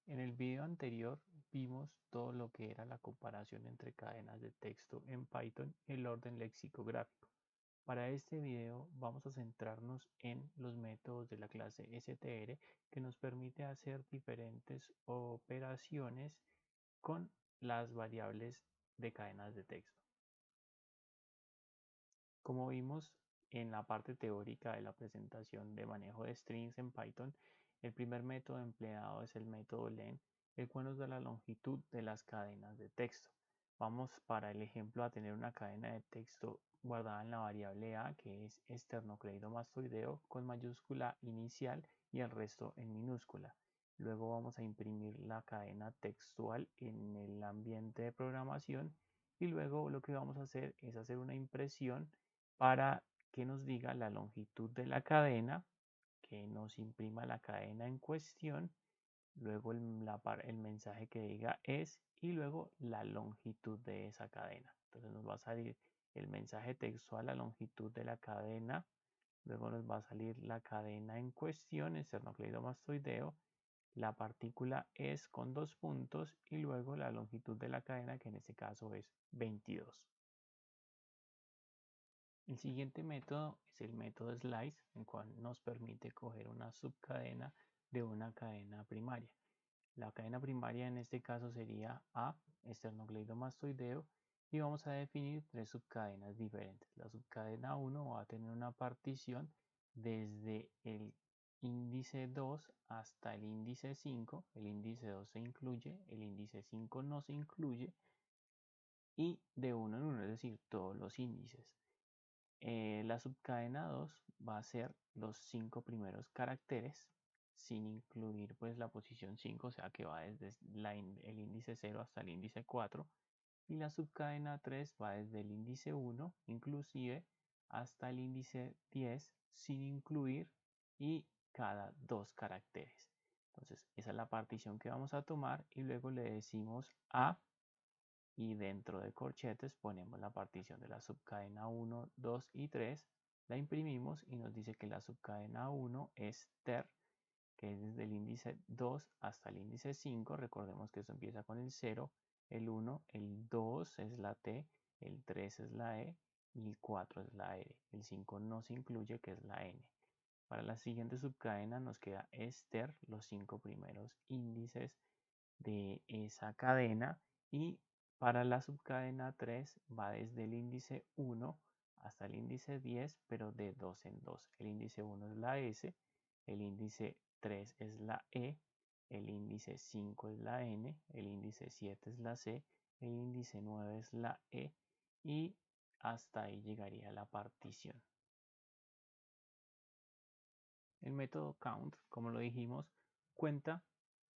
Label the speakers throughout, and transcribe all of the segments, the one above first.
Speaker 1: En el video anterior vimos todo lo que era la comparación entre cadenas de texto en Python y el orden lexicográfico. Para este video vamos a centrarnos en los métodos de la clase str que nos permite hacer diferentes operaciones con las variables de cadenas de texto. Como vimos en la parte teórica de la presentación de manejo de strings en Python, el primer método empleado es el método len, el cual nos da la longitud de las cadenas de texto. Vamos para el ejemplo a tener una cadena de texto guardada en la variable a, que es esternocleidomastoideo con mayúscula inicial y el resto en minúscula. Luego vamos a imprimir la cadena textual en el ambiente de programación y luego lo que vamos a hacer es hacer una impresión para que nos diga la longitud de la cadena, que nos imprima la cadena en cuestión, luego el mensaje que diga es y luego la longitud de esa cadena. Entonces nos va a salir el mensaje textual, la longitud de la cadena, luego nos va a salir la cadena en cuestión, esternocleidomastoideo, la partícula es con 2 puntos y luego la longitud de la cadena, que en este caso es 22. El siguiente método es el método slice, el cual nos permite coger una subcadena de una cadena primaria. La cadena primaria en este caso sería A, esternocleidomastoideo, y vamos a definir tres subcadenas diferentes. La subcadena 1 va a tener una partición desde el índice 2 hasta el índice 5. El índice 2 se incluye, el índice 5 no se incluye, y de uno en uno, es decir, todos los índices. La subcadena 2 va a ser los 5 primeros caracteres sin incluir pues la posición 5, o sea que va desde el índice 0 hasta el índice 4. Y la subcadena 3 va desde el índice 1 inclusive hasta el índice 10 sin incluir y cada 2 caracteres. Entonces esa es la partición que vamos a tomar y luego le decimos a, y dentro de corchetes ponemos la partición de la subcadena 1, 2 y 3, la imprimimos y nos dice que la subcadena 1 es ter, que es desde el índice 2 hasta el índice 5. Recordemos que esto empieza con el 0, el 1, el 2 es la t, el 3 es la e y el 4 es la r. El 5 no se incluye, que es la n. Para la siguiente subcadena nos queda ester, los 5 primeros índices de esa cadena, y para la subcadena 3 va desde el índice 1 hasta el índice 10, pero de 2 en 2. El índice 1 es la S, el índice 3 es la E, el índice 5 es la N, el índice 7 es la C, el índice 9 es la E y hasta ahí llegaría la partición. El método count, como lo dijimos, cuenta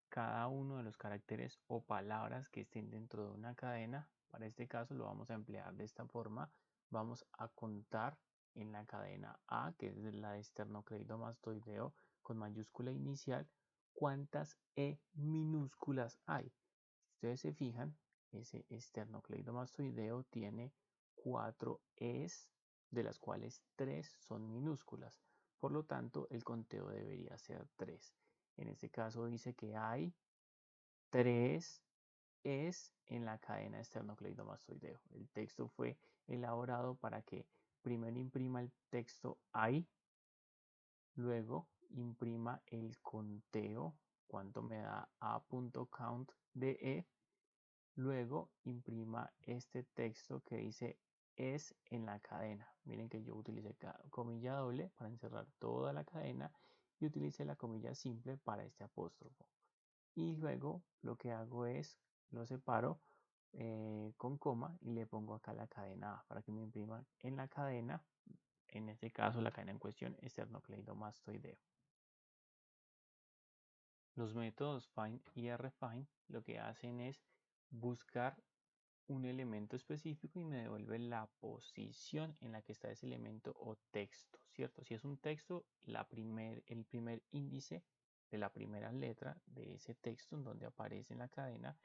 Speaker 1: cada uno de los caracteres o palabras que estén dentro de una cadena. Para este caso lo vamos a emplear de esta forma. Vamos a contar en la cadena A, que es la de esternocleidomastoideo con mayúscula inicial, cuántas E minúsculas hay. Si ustedes se fijan, ese esternocleidomastoideo tiene 4 E's, de las cuales 3 son minúsculas. Por lo tanto, el conteo debería ser 3. En este caso dice que hay 3 es en la cadena esternocleidomastoideo. El texto fue elaborado para que primero imprima el texto hay, luego imprima el conteo, cuánto me da a.count de e, luego imprima este texto que dice es en la cadena. Miren que yo utilicé comilla doble para encerrar toda la cadena y utilicé la comilla simple para este apóstrofo. Y luego lo que hago es lo separo con coma y le pongo acá la cadena A para que me imprima en la cadena, en este caso la cadena en cuestión, esternocleidomastoideo. Los métodos find y rfind lo que hacen es buscar un elemento específico y me devuelve la posición en la que está ese elemento o texto, ¿cierto? Si es un texto, el primer índice de la primera letra de ese texto en donde aparece en la cadena,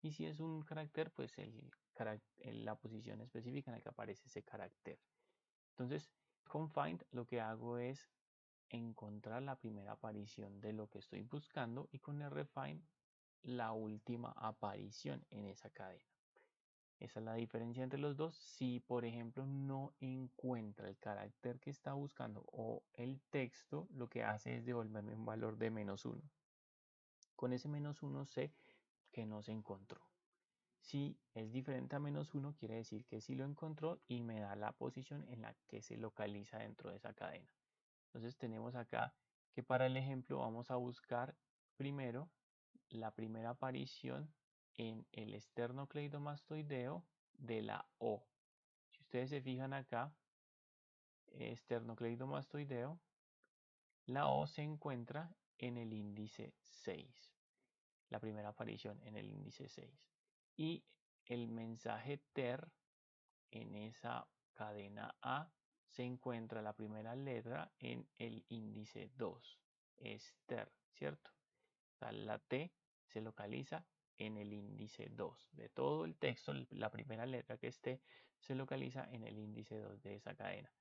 Speaker 1: y si es un carácter, pues la posición específica en la que aparece ese carácter. Entonces, con find lo que hago es encontrar la primera aparición de lo que estoy buscando, y con rfind la última aparición en esa cadena. Esa es la diferencia entre los dos. Si, por ejemplo, no encuentra el carácter que está buscando o el texto, lo que hace es devolverme un valor de -1. Con ese -1 sé que no se encontró. Si es diferente a -1, quiere decir que sí lo encontró y me da la posición en la que se localiza dentro de esa cadena. Entonces tenemos acá que para el ejemplo vamos a buscar primero la primera aparición en el esternocleidomastoideo de la O. Si ustedes se fijan acá, esternocleidomastoideo, la O se encuentra en el índice 6, la primera aparición en el índice 6. Y el mensaje TER en esa cadena A se encuentra la primera letra en el índice 2, es TER, ¿cierto? O sea, la T se localiza en el índice 2 de todo el texto, la primera letra que esté se localiza en el índice 2 de esa cadena.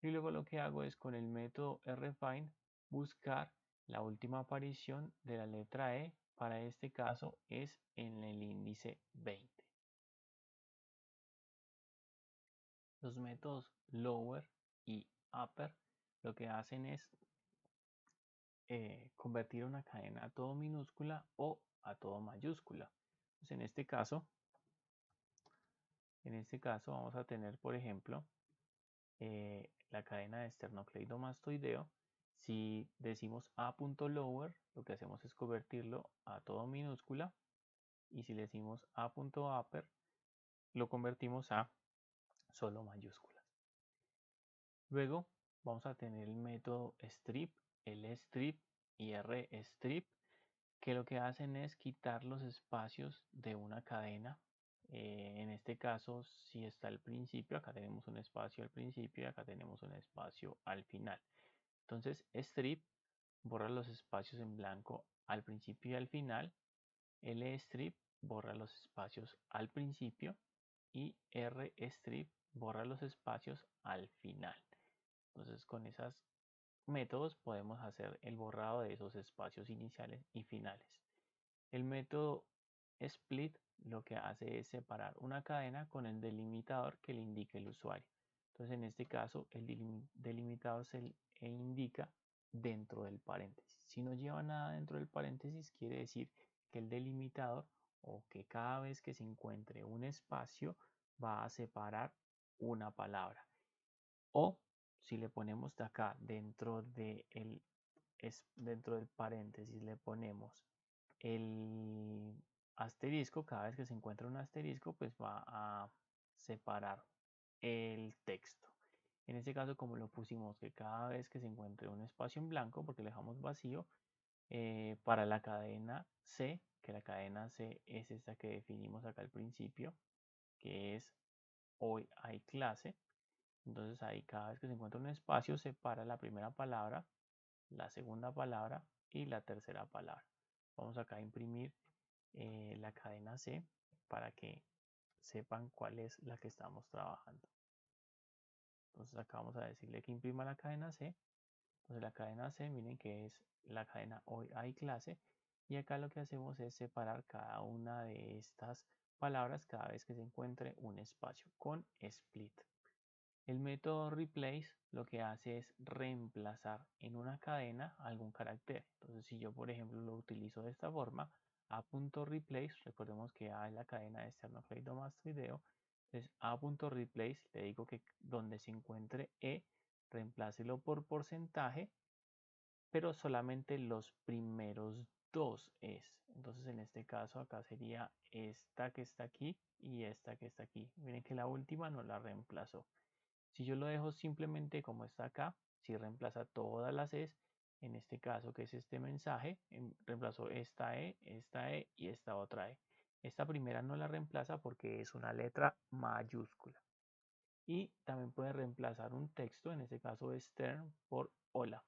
Speaker 1: Y luego lo que hago es con el método refine buscar la última aparición de la letra E, para este caso es en el índice 20. Los métodos lower y upper lo que hacen es convertir una cadena a todo minúscula o a todo mayúscula. Entonces, en este caso vamos a tener, por ejemplo, la cadena de esternocleidomastoideo. Si decimos a.lower, lo que hacemos es convertirlo a todo minúscula. Y si le decimos a.upper, lo convertimos a solo mayúscula. Luego vamos a tener el método strip, lstrip y rstrip, que lo que hacen es quitar los espacios de una cadena. En este caso, si está al principio, acá tenemos un espacio al principio y acá tenemos un espacio al final. Entonces, strip borra los espacios en blanco al principio y al final. Lstrip borra los espacios al principio y rstrip borra los espacios al final. Entonces, con esos métodos podemos hacer el borrado de esos espacios iniciales y finales. El método split lo que hace es separar una cadena con el delimitador que le indique el usuario. Entonces, en este caso, el delimitador se indica dentro del paréntesis. Si no lleva nada dentro del paréntesis, quiere decir que el delimitador, o que cada vez que se encuentre un espacio va a separar una palabra. O si le ponemos de acá dentro del paréntesis, le ponemos el asterisco, cada vez que se encuentra un asterisco, pues va a separar el texto. En este caso, como lo pusimos que cada vez que se encuentre un espacio en blanco, porque lo dejamos vacío, para la cadena C, que la cadena C es esta que definimos acá al principio, que es hoy hay clase. Entonces ahí cada vez que se encuentra un espacio separa la primera palabra, la segunda palabra y la tercera palabra. Vamos acá a imprimir la cadena C para que sepan cuál es la que estamos trabajando. Entonces acá vamos a decirle que imprima la cadena C. Entonces la cadena C, miren que es la cadena hoy hay clase. Y acá lo que hacemos es separar cada una de estas palabras cada vez que se encuentre un espacio con split. El método replace lo que hace es reemplazar en una cadena algún carácter. Entonces, si yo, por ejemplo, lo utilizo de esta forma, a.replace, recordemos que A es la cadena de esternocleidomastoideo, entonces a.replace, le digo que donde se encuentre E, reemplácelo por porcentaje, pero solamente los primeros dos es. Entonces, en este caso, acá sería esta que está aquí y esta que está aquí. Miren que la última no la reemplazó. Si yo lo dejo simplemente como está acá, si reemplaza todas las E's, en este caso que es este mensaje, reemplazó esta E y esta otra E. Esta primera no la reemplaza porque es una letra mayúscula. Y también puede reemplazar un texto, en este caso stern, por hola.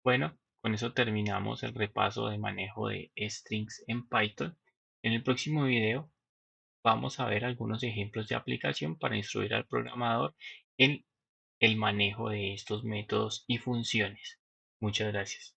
Speaker 1: Bueno, con eso terminamos el repaso de manejo de strings en Python. En el próximo video vamos a ver algunos ejemplos de aplicación para instruir al programador en el manejo de estos métodos y funciones. Muchas gracias.